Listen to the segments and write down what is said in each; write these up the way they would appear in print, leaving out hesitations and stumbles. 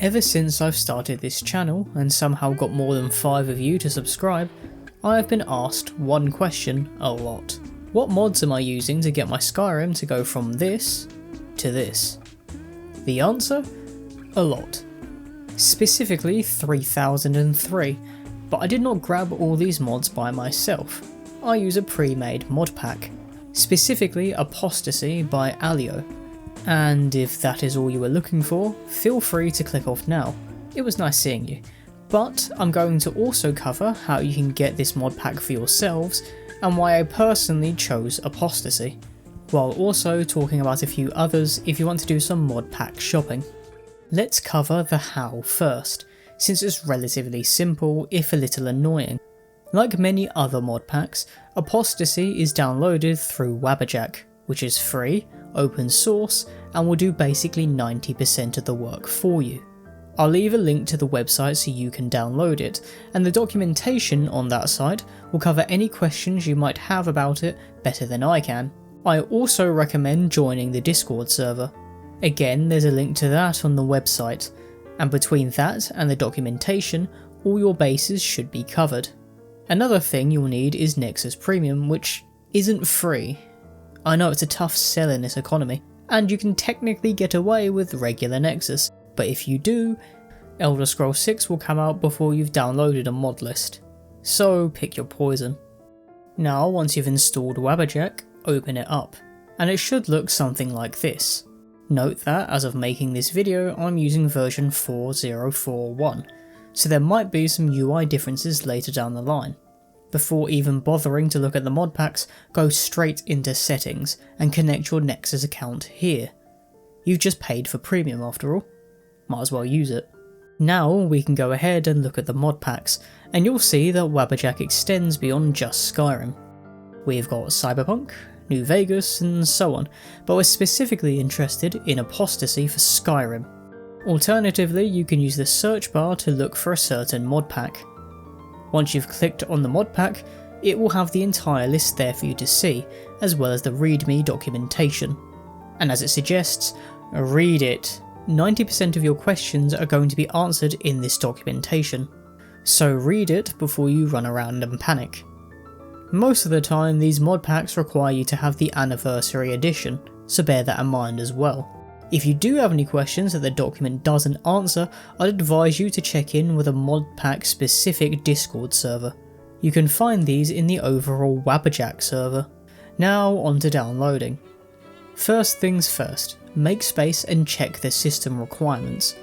Ever since I've started this channel and somehow got more than 5 of you to subscribe, I have been asked one question a lot. What mods am I using to get my Skyrim to go from this to this? The answer? A lot. Specifically 3003, but I did not grab all these mods by myself. I use a pre-made mod pack, specifically Apostasy by Alio. And if that is all you were looking for, feel free to click off now. It was nice seeing you. But I'm going to also cover how you can get this mod pack for yourselves and why I personally chose Apostasy, while also talking about a few others if you want to do some mod pack shopping. Let's cover the how first, since it's relatively simple if a little annoying. Like many other mod packs, Apostasy is downloaded through Wabbajack, which is free, open source, and will do basically 90% of the work for you. I'll leave a link to the website so you can download it, and the documentation on that site will cover any questions you might have about it better than I can. I also recommend joining the Discord server. Again, there's a link to that on the website, and between that and the documentation, all your bases should be covered. Another thing you'll need is Nexus Premium, which isn't free. I know it's a tough sell in this economy, and you can technically get away with regular Nexus, but if you do, Elder Scrolls 6 will come out before you've downloaded a mod list. So pick your poison. Now once you've installed Wabbajack, open it up, and it should look something like this. Note that as of making this video I'm using version 4041, so there might be some UI differences later down the line. Before even bothering to look at the mod packs, go straight into settings and connect your Nexus account here. You've just paid for premium after all, might as well use it. Now we can go ahead and look at the mod packs, and you'll see that Wabbajack extends beyond just Skyrim. We've got Cyberpunk, New Vegas and so on, but we're specifically interested in Apostasy for Skyrim. Alternatively, you can use the search bar to look for a certain mod pack. Once you've clicked on the mod pack, it will have the entire list there for you to see, as well as the readme documentation. And as it suggests, read it. 90% of your questions are going to be answered in this documentation, so read it before you run around and panic. Most of the time these mod packs require you to have the anniversary edition, so bear that in mind as well. If you do have any questions that the document doesn't answer, I'd advise you to check in with a mod pack specific Discord server. You can find these in the overall Wabbajack server. Now on to downloading. First things first, make space and check the system requirements.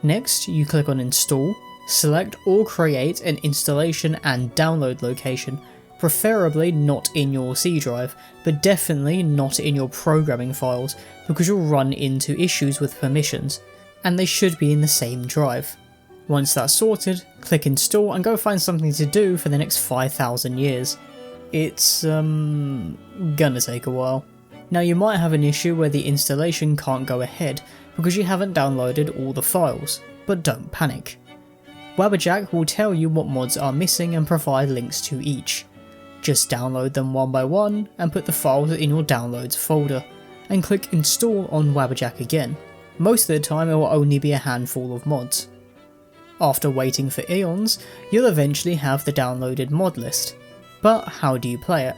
Next, you click on install, select or create an installation and download location, preferably not in your C drive, but definitely not in your programming files because you'll run into issues with permissions, and they should be in the same drive. Once that's sorted, click install and go find something to do for the next 5,000 years. It's gonna take a while. Now you might have an issue where the installation can't go ahead because you haven't downloaded all the files, but don't panic. Wabbajack will tell you what mods are missing and provide links to each. Just download them one by one and put the files in your downloads folder, and click install on Wabbajack again. Most of the time it will only be a handful of mods. After waiting for eons, you'll eventually have the downloaded mod list. But how do you play it?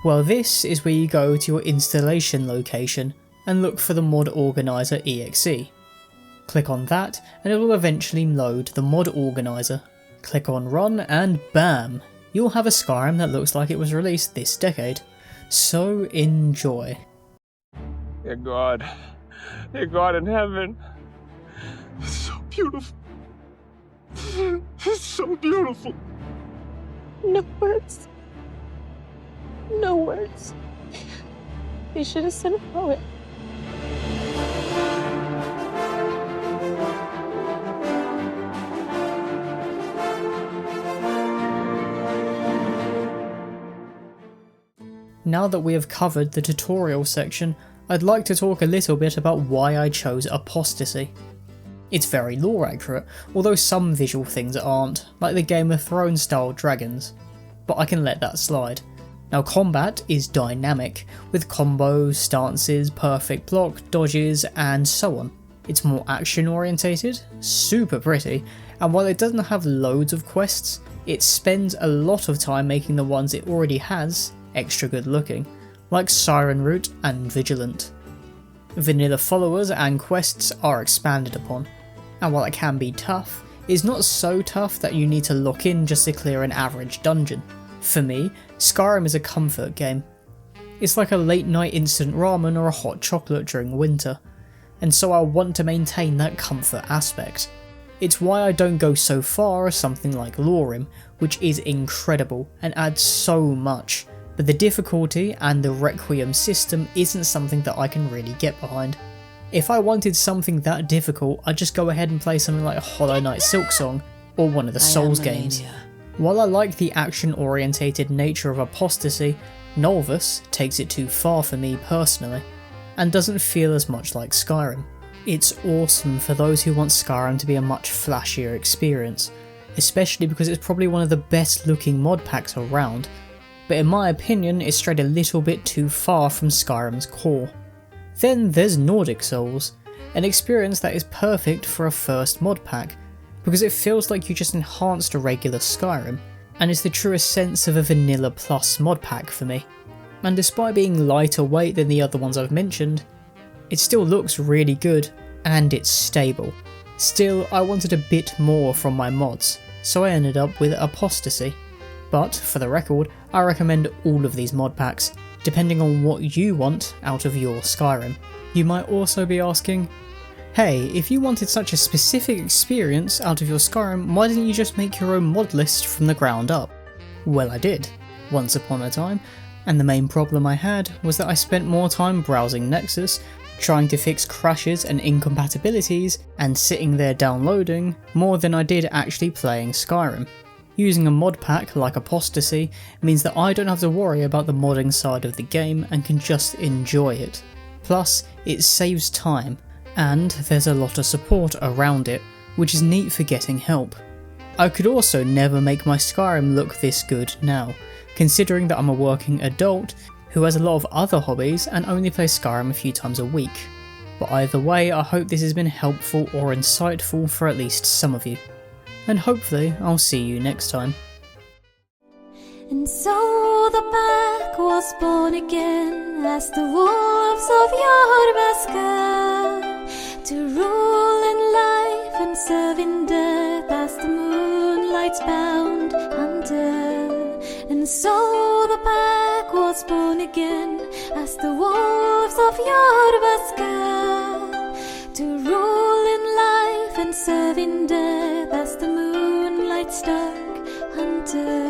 Well, this is where you go to your installation location and look for the mod organizer exe. Click on that and it will eventually load the mod organizer. Click on run and bam! You'll have a Skyrim that looks like it was released this decade. So enjoy. Dear God in heaven, it's so beautiful. It's so beautiful. No words. No words. They should have sent a poet. Now that we have covered the tutorial section, I'd like to talk a little bit about why I chose Apostasy. It's very lore accurate, although some visual things aren't, like the Game of Thrones style dragons, but I can let that slide. Now combat is dynamic, with combos, stances, perfect block, dodges and so on. It's more action orientated, super pretty, and while it doesn't have loads of quests, it spends a lot of time making the ones it already has extra good looking, like Siren Route and Vigilant. Vanilla followers and quests are expanded upon, and while it can be tough, it's not so tough that you need to lock in just to clear an average dungeon. For me, Skyrim is a comfort game. It's like a late night instant ramen or a hot chocolate during winter, and so I want to maintain that comfort aspect. It's why I don't go so far as something like Lorim, which is incredible and adds so much, but the difficulty and the Requiem system isn't something that I can really get behind. If I wanted something that difficult, I'd just go ahead and play something like Hollow Knight Silksong or one of the Souls games. While I like the action orientated nature of Apostasy, Nolvus takes it too far for me personally, and doesn't feel as much like Skyrim. It's awesome for those who want Skyrim to be a much flashier experience, especially because it's probably one of the best looking mod packs around, but in my opinion it's strayed a little bit too far from Skyrim's core. Then there's Nordic Souls, an experience that is perfect for a first mod pack, because it feels like you just enhanced a regular Skyrim, and is the truest sense of a vanilla plus mod pack for me. And despite being lighter weight than the other ones I've mentioned, it still looks really good, and it's stable. Still, I wanted a bit more from my mods, so I ended up with Apostasy. But, for the record, I recommend all of these mod packs, depending on what you want out of your Skyrim. You might also be asking, hey, if you wanted such a specific experience out of your Skyrim, why didn't you just make your own mod list from the ground up? Well, I did, once upon a time, and the main problem I had was that I spent more time browsing Nexus, trying to fix crashes and incompatibilities, and sitting there downloading, more than I did actually playing Skyrim. Using a mod pack like Apostasy means that I don't have to worry about the modding side of the game and can just enjoy it. Plus, it saves time, and there's a lot of support around it, which is neat for getting help. I could also never make my Skyrim look this good now, considering that I'm a working adult who has a lot of other hobbies and only plays Skyrim a few times a week. But either way, I hope this has been helpful or insightful for at least some of you. And hopefully I'll see you next time. And so the pack was born again as the wolves of Wabbajack, to rule in life and serve in death as the moonlight's bound hunter. And so the pack was born again as the wolves of Wabbajack, to rule in life and serve in death as the moonlight's dark hunter.